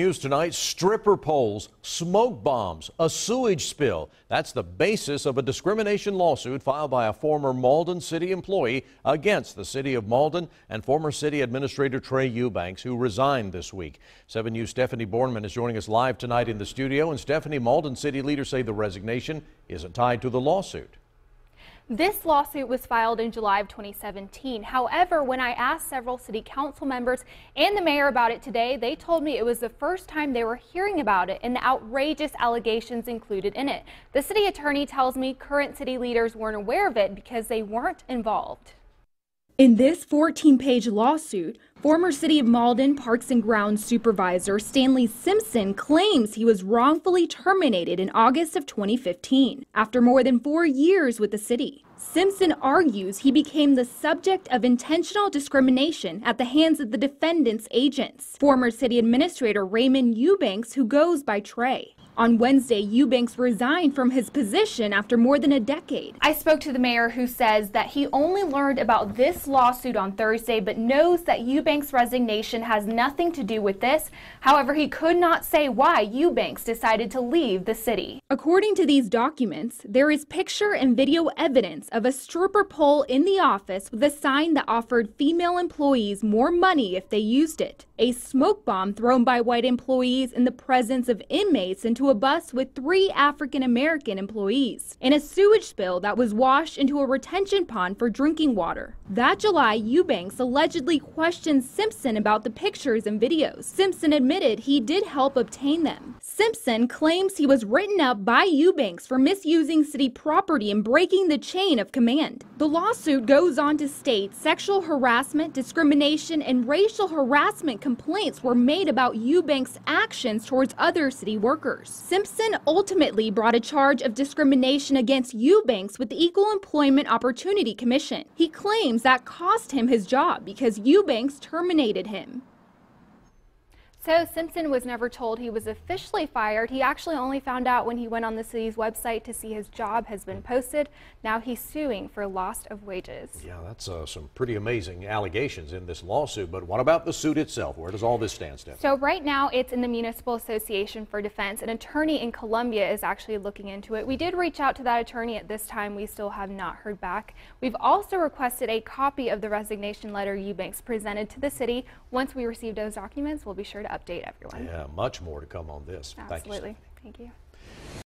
News tonight, stripper poles, smoke bombs, a sewage spill. That's the basis of a discrimination lawsuit filed by a former Malden City employee against the city of Malden and former city administrator Trey Eubanks, who resigned this week. 7 News' Stephanie Borneman is joining us live tonight in the studio. And Stephanie, Malden city leaders say the resignation isn't tied to the lawsuit. This lawsuit was filed in July of 2017. However, when I asked several city council members and the mayor about it today, they told me it was the first time they were hearing about it and the outrageous allegations included in it. The city attorney tells me current city leaders weren't aware of it because they weren't involved. In this 14-page lawsuit, former City of Malden Parks and Grounds Supervisor Stanley Simpson claims he was wrongfully terminated in August of 2015 after more than 4 years with the city. Simpson argues he became the subject of intentional discrimination at the hands of the defendant's agents, former city administrator Raymond Eubanks, who goes by Trey. On Wednesday, Eubanks resigned from his position after more than a decade. I spoke to the mayor, who says that he only learned about this lawsuit on Thursday, but knows that Eubanks' resignation has nothing to do with this. However, he could not say why Eubanks decided to leave the city. According to these documents, there is picture and video evidence of a stripper pole in the office with a sign that offered female employees more money if they used it. A smoke bomb thrown by white employees in the presence of inmates into a bus with 3 African-American employees, and a sewage spill that was washed into a retention pond for drinking water. That July, Eubanks allegedly questioned Simpson about the pictures and videos. Simpson admitted he did help obtain them. Simpson claims he was written up by Eubanks for misusing city property and breaking the chain of command. The lawsuit goes on to state sexual harassment, discrimination, and racial harassment complaints were made about Eubanks' actions towards other city workers. Simpson ultimately brought a charge of discrimination against Eubanks with the Equal Employment Opportunity Commission. He claims that cost him his job because Eubanks terminated him. So Simpson was never told he was officially fired. He actually only found out when he went on the city's website to see his job has been posted. Now he's suing for loss of wages. Yeah, that's some pretty amazing allegations in this lawsuit. But what about the suit itself? Where does all this stand, Steph? So right now it's in the Municipal Association for Defense. An attorney in Columbia is actually looking into it. We did reach out to that attorney. At this time, we still have not heard back. We've also requested a copy of the resignation letter Eubanks presented to the city. Once we receive those documents, we'll be sure to update everyone. Yeah, much more to come on this. Absolutely. Thank you, Stephanie. Thank you.